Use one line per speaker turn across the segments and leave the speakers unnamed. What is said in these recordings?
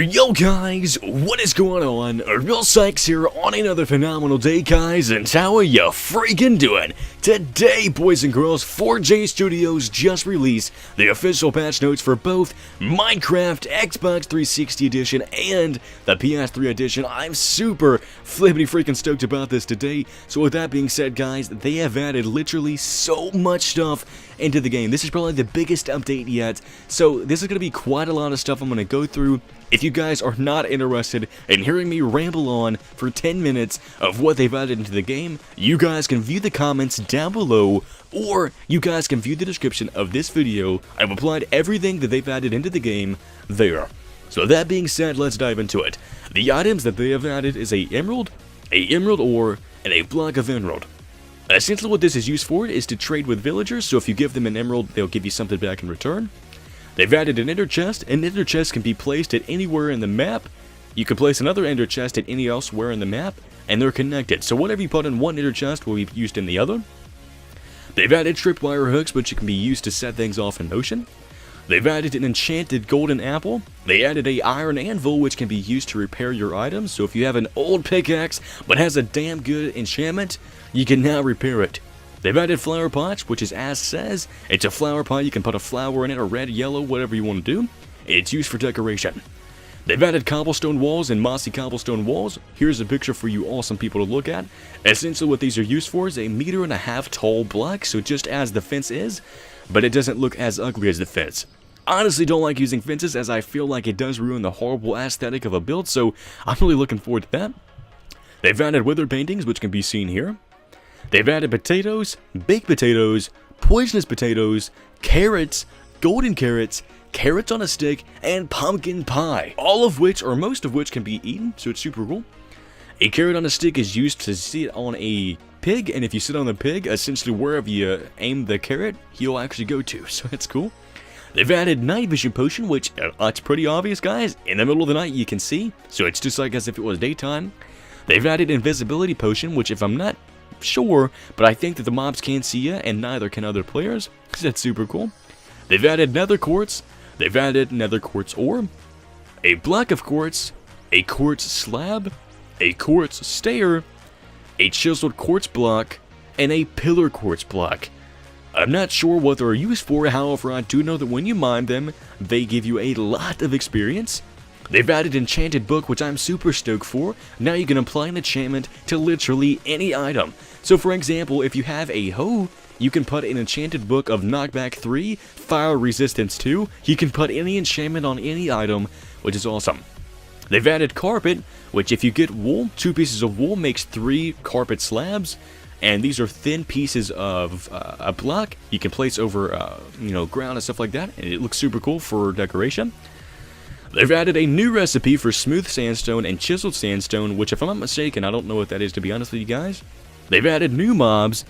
Yo guys, what is going on? RealSykes here on another phenomenal day, guys, and how are you freaking doing? Today, boys and girls, 4J Studios just released the official patch notes for both Minecraft Xbox 360 Edition and the PS3 Edition. I'm super flippity freaking stoked about this today. So with that being said, guys, they have added literally so much stuff into the game. This is probably the biggest update yet, so this is going to be quite a lot of stuff I'm going to go through. If you guys are not interested in hearing me ramble on for 10 minutes of what they've added into the game, you guys can view the comments down below, or you guys can view the description of this video. I've applied everything that they've added into the game there. So that being said, let's dive into it. The items that they have added is a emerald ore, and a block of emerald. Essentially what this is used for is to trade with villagers, so if you give them an emerald, they'll give you something back in return. They've added an ender chest. An ender chest can be placed at anywhere in the map. You can place another ender chest at any elsewhere in the map, and they're connected, so whatever you put in one ender chest will be used in the other. They've added tripwire hooks, which can be used to set things off in motion. They've added an enchanted golden apple. They added a iron anvil, which can be used to repair your items, so if you have an old pickaxe but has a damn good enchantment, you can now repair it. They've added flower pots, which is as says. It's a flower pot, you can put a flower in it, or red, yellow, whatever you want to do. It's used for decoration. They've added cobblestone walls and mossy cobblestone walls. Here's a picture for you awesome people to look at. Essentially what these are used for is a 1.5 meter tall block, so just as the fence is, but it doesn't look as ugly as the fence. Honestly don't like using fences, as I feel like it does ruin the horrible aesthetic of a build, so I'm really looking forward to that. They've added wither paintings, which can be seen here. They've added potatoes, baked potatoes, poisonous potatoes, carrots, golden carrots, carrots on a stick, and pumpkin pie. All of which, or most of which, can be eaten, so it's super cool. A carrot on a stick is used to sit on a pig, and if you sit on the pig, essentially wherever you aim the carrot, he'll actually go to, so that's cool. They've added night vision potion, which, it's pretty obvious, guys. In the middle of the night, you can see, so it's just like as if it was daytime. They've added invisibility potion, which if I'm not sure, but I think that the mobs can't see you, and neither can other players. That's super cool. They've added nether quartz. They've added nether quartz ore, a block of quartz, a quartz slab, a quartz stair, a chiseled quartz block, and a pillar quartz block. I'm not sure what they're used for, however I do know that when you mine them, they give you a lot of experience. They've added enchanted book, which I'm super stoked for. Now you can apply an enchantment to literally any item. So for example, if you have a hoe, you can put an enchanted book of knockback 3, fire resistance 2. You can put any enchantment on any item, which is awesome. They've added carpet, which if you get wool, 2 pieces of wool makes 3 carpet slabs. And these are thin pieces of a block you can place over, ground and stuff like that. And it looks super cool for decoration. They've added a new recipe for smooth sandstone and chiseled sandstone, which if I'm not mistaken, I don't know what that is, to be honest with you guys. They've added new mobs,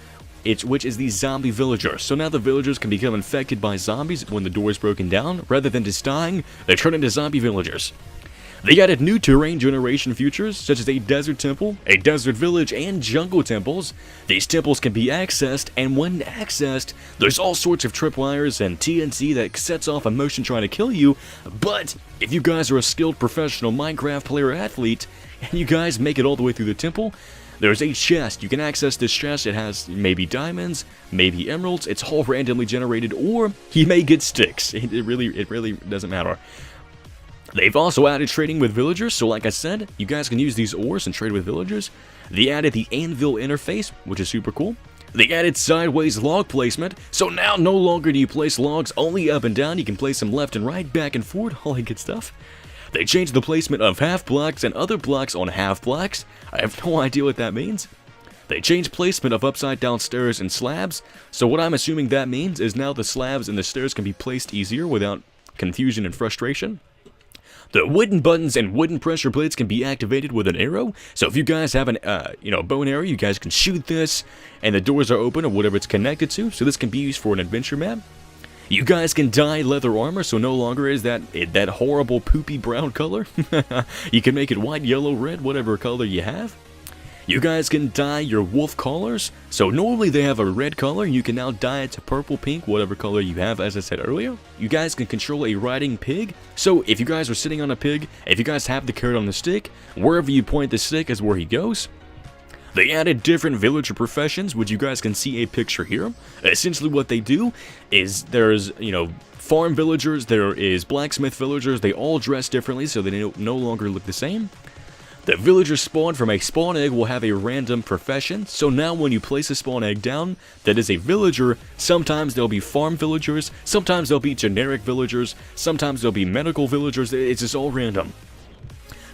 which is the zombie villagers. So now the villagers can become infected by zombies when the door is broken down. Rather than just dying, they turn into zombie villagers. They added new terrain generation features, such as a desert temple, a desert village, and jungle temples. These temples can be accessed, and when accessed, there's all sorts of tripwires and TNT that sets off a motion trying to kill you, but if you guys are a skilled professional Minecraft player athlete, and you guys make it all the way through the temple, there's a chest. You can access this chest. It has maybe diamonds, maybe emeralds. It's all randomly generated, or you may get sticks. It really doesn't matter. They've also added trading with villagers, so like I said, you guys can use these ores and trade with villagers. They added the Anvil interface, which is super cool. They added sideways log placement, so now no longer do you place logs only up and down, you can place them left and right, back and forward, all that good stuff. They changed the placement of half blocks and other blocks on half blocks. I have no idea what that means. They changed placement of upside down stairs and slabs, so what I'm assuming that means is now the slabs and the stairs can be placed easier without confusion and frustration. The wooden buttons and wooden pressure plates can be activated with an arrow, so if you guys have an, bow and arrow, you guys can shoot this, and the doors are open or whatever it's connected to, so this can be used for an adventure map. You guys can dye leather armor, so no longer is that horrible poopy brown color. You can make it white, yellow, red, whatever color you have. You guys can dye your wolf collars. So normally they have a red color. You can now dye it to purple, pink, whatever color you have, as I said earlier. You guys can control a riding pig. So if you guys are sitting on a pig, if you guys have the carrot on the stick, wherever you point the stick is where he goes. They added different villager professions, which you guys can see a picture here. Essentially what they do is there's, farm villagers, there is blacksmith villagers, they all dress differently so they no longer look the same. The villagers spawned from a spawn egg will have a random profession, so now when you place a spawn egg down that is a villager, sometimes there'll be farm villagers, sometimes there'll be generic villagers, sometimes there'll be medical villagers, it's just all random.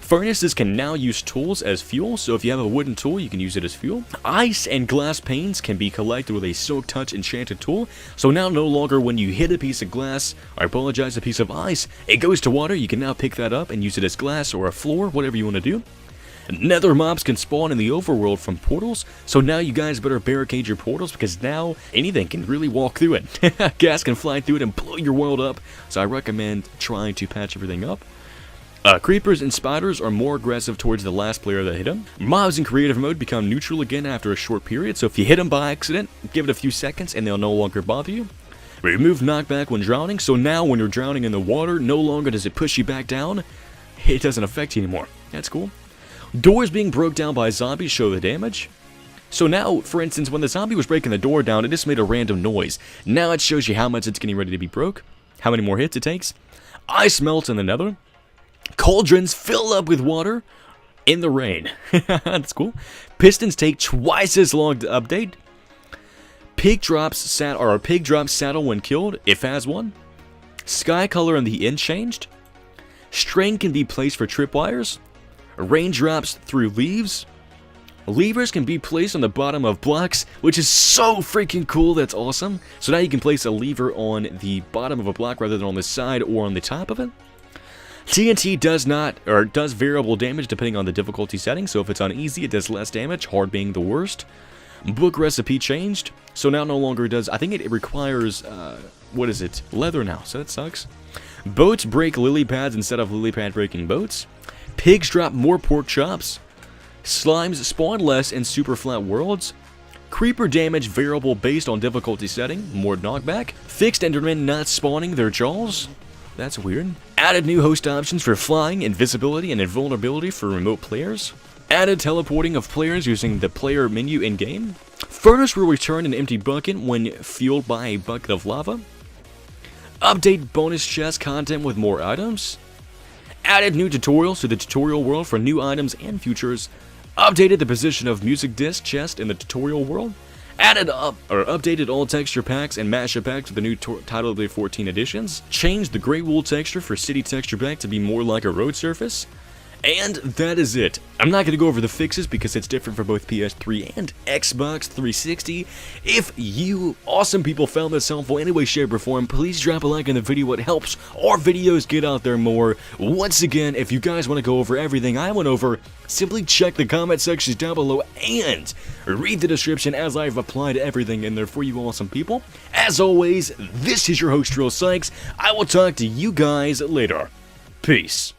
Furnaces can now use tools as fuel, so if you have a wooden tool, you can use it as fuel. Ice and glass panes can be collected with a Silk Touch enchanted tool, so now no longer when you hit a piece of glass, or a piece of ice, it goes to water, you can now pick that up and use it as glass or a floor, whatever you want to do. Nether mobs can spawn in the overworld from portals, so now you guys better barricade your portals because now anything can really walk through it. Gas can fly through it and blow your world up, so I recommend trying to patch everything up. Creepers and spiders are more aggressive towards the last player that hit them. Mobs in creative mode become neutral again after a short period, so if you hit them by accident, give it a few seconds and they'll no longer bother you. Remove knockback when drowning, so now when you're drowning in the water, no longer does it push you back down, it doesn't affect you anymore. That's cool. Doors being broke down by zombies show the damage. So now, for instance, when the zombie was breaking the door down, it just made a random noise. Now it shows you how much it's getting ready to be broke, how many more hits it takes. Ice melts in the nether. Cauldrons fill up with water in the rain. That's cool. Pistons take twice as long to update. Pig drops saddle when killed, if has one. Sky color in the inn changed. String can be placed for tripwires. Raindrops through leaves. Levers can be placed on the bottom of blocks, which is so freaking cool, that's awesome. So now you can place a lever on the bottom of a block rather than on the side or on the top of it. TNT does variable damage depending on the difficulty setting, so if it's on easy it does less damage, hard being the worst. Book recipe changed, so now no longer does, I think it requires, leather now, so that sucks. Boats break lily pads instead of lily pad breaking boats. Pigs drop more pork chops. Slimes spawn less in super flat worlds. Creeper damage variable based on difficulty setting, more knockback. Fixed endermen not spawning their jaws. That's weird. Added new host options for flying, invisibility, and invulnerability for remote players. Added teleporting of players using the player menu in-game. Furnace will return an empty bucket when fueled by a bucket of lava. Update bonus chest content with more items. Added new tutorials to the tutorial world for new items and features. Updated the position of music disc chest in the tutorial world. Updated all texture packs and mashup packs with the new Title of the 14 editions. Changed the gray wool texture for city texture pack to be more like a road surface. And that is it. I'm not going to go over the fixes because it's different for both PS3 and Xbox 360. If you awesome people found this helpful in any way, shape, or form, please drop a like on the video. It helps our videos get out there more. Once again, if you guys want to go over everything I went over, simply check the comment sections down below and read the description as I've applied everything in there for you awesome people. As always, this is your host, RealSykes. I will talk to you guys later. Peace.